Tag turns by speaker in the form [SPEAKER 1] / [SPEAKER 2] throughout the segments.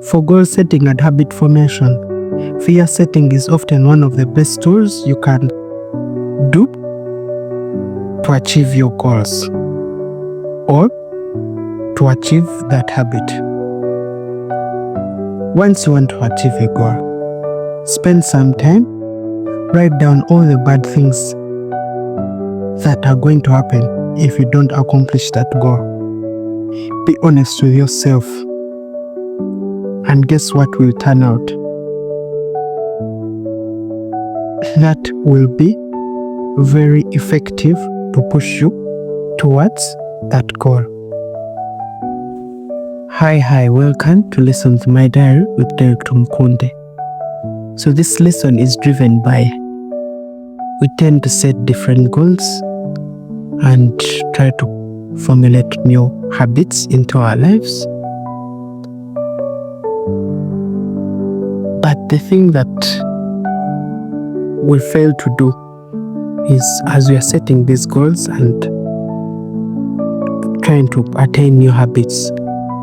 [SPEAKER 1] For goal setting and habit formation, fear setting is often one of the best tools you can do to achieve your goals or to achieve that habit. Once you want to achieve a goal, spend some time, write down all the bad things that are going to happen if you don't accomplish that goal. Be honest with yourself, and guess what will turn out? That will be very effective to push you towards that goal. Hi, welcome to Listen to My Diary with Director Mkunde. So this lesson is driven by we tend to set different goals and try to formulate new habits into our lives. But the thing that we fail to do is, as we are setting these goals and trying to attain new habits,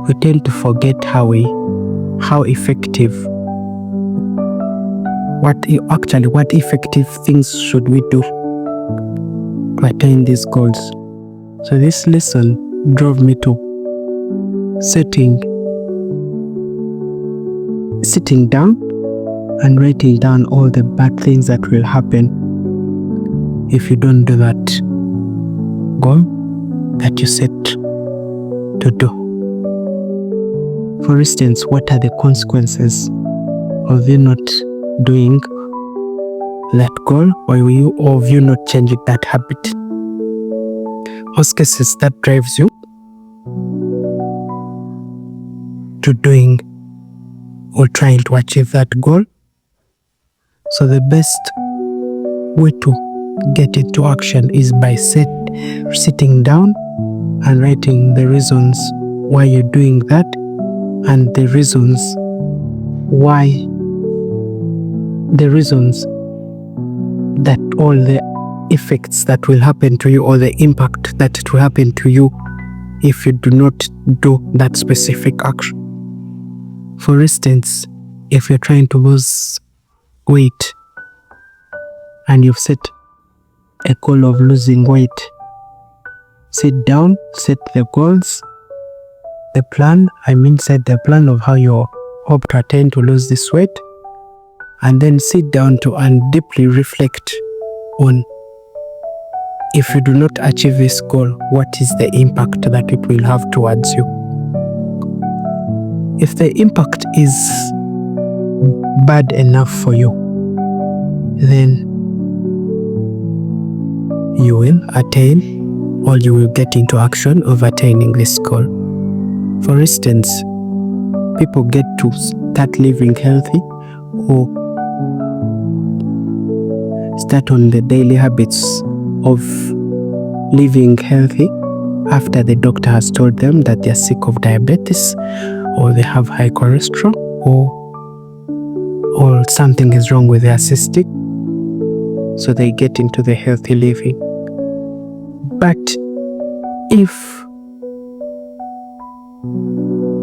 [SPEAKER 1] we tend to forget how effective, what effective things should we do to attain these goals. So this lesson drove me to sitting down and writing down all the bad things that will happen if you don't do that goal that you set to do. For instance, what are the consequences of you not doing that goal or of you not changing that habit? Most cases, that drives you to doing or trying to achieve that goal. So the best way to get into action is by sitting down and writing the reasons why you're doing that and the reasons that all the effects that will happen to you or the impact that it will happen to you if you do not do that specific action. For instance, if you're trying to lose weight and you've set a goal of losing weight, sit down, set the goals, set the plan of how you hope to attain to lose this weight, and then sit down and deeply reflect on, if you do not achieve this goal, what is the impact that it will have towards you? If the impact is bad enough for you, then you will attain, or you will get into action of attaining this goal. For instance, people get to start living healthy or start on the daily habits of living healthy after the doctor has told them that they are sick of diabetes or they have high cholesterol or something is wrong with their system. So they get into the healthy living. But if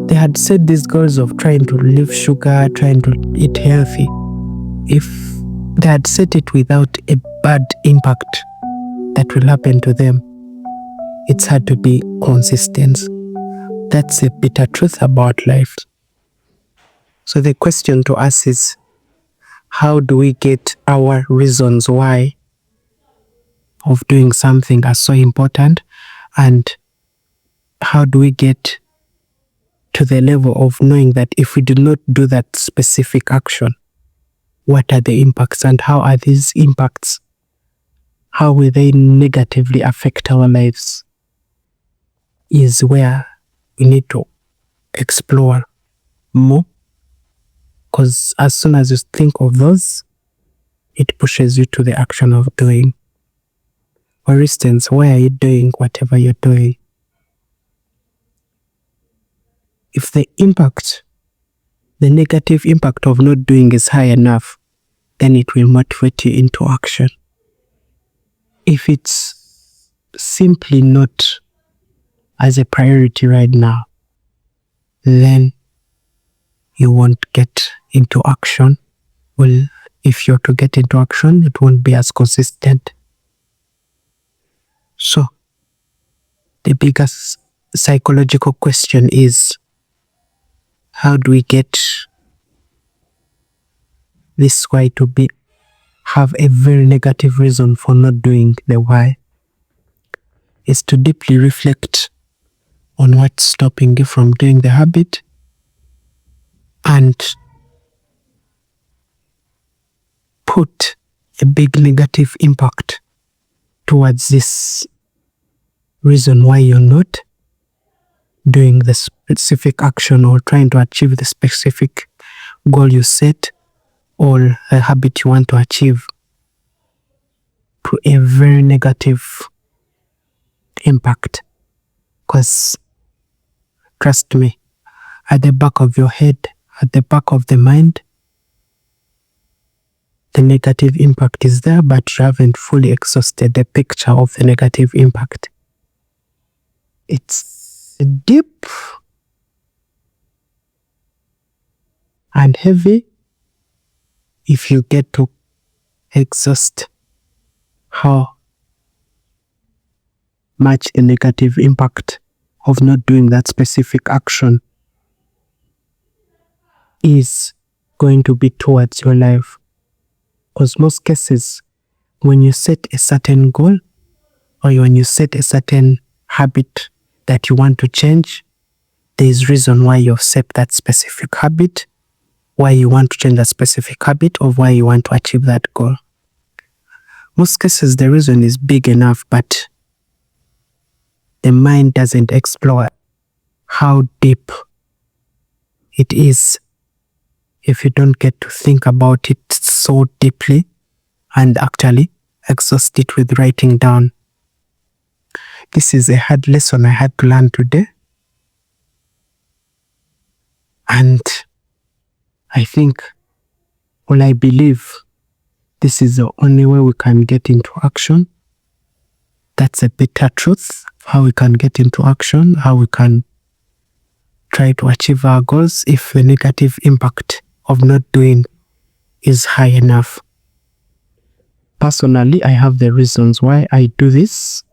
[SPEAKER 1] they had set these goals of trying to leave sugar, trying to eat healthy, if they had set it without a bad impact that will happen to them, it's hard to be consistent. That's a bitter truth about life. So the question to us is, how do we get our reasons why of doing something as so important, and how do we get to the level of knowing that if we do not do that specific action, what are the impacts, and how are these impacts, how will they negatively affect our lives, is where we need to explore more. Because as soon as you think of those, it pushes you to the action of doing. For instance, why are you doing whatever you're doing? If the negative impact of not doing is high enough, then it will motivate you into action. If it's simply not as a priority right now, then you won't get into action. Well, if you're to get into action, it won't be as consistent. So, the biggest psychological question is, how do we get this why to have a very negative reason for not doing the why? Is to deeply reflect on what's stopping you from doing the habit and put a big negative impact towards this reason why you're not doing the specific action or trying to achieve the specific goal you set or a habit you want to achieve. Put a very negative impact, because trust me, at the back of your head, at the back of the mind, the negative impact is there, but you haven't fully exhausted the picture of the negative impact. It's deep and heavy if you get to exhaust how much the negative impact of not doing that specific action is going to be towards your life. Because most cases, when you set a certain goal or when you set a certain habit that you want to change, there is reason why you've set that specific habit, why you want to change that specific habit, or why you want to achieve that goal. Most cases, the reason is big enough, but the mind doesn't explore how deep it is if you don't get to think about it so deeply and actually exhaust it with writing down. This is a hard lesson I had to learn today. And I think, well, I believe this is the only way we can get into action. That's a bitter truth, how we can get into action, how we can try to achieve our goals if the negative impact of not doing is high enough. Personally, I have the reasons why I do this,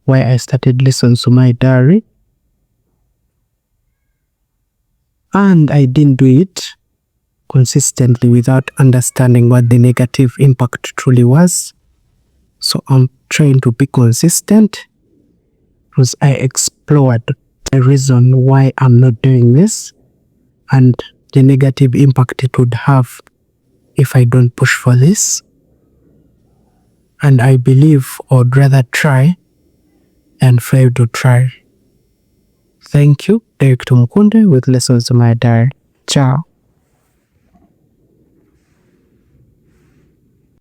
[SPEAKER 1] why I started lessons to my diary, and I didn't do it consistently without understanding what the negative impact truly was. So I'm trying to be consistent because I explored the reason why I'm not doing this and the negative impact it would have if I don't push for this. And I believe I'd rather try and fail to try. Thank you, Director Mukunde with Lessons to My Diary. Ciao.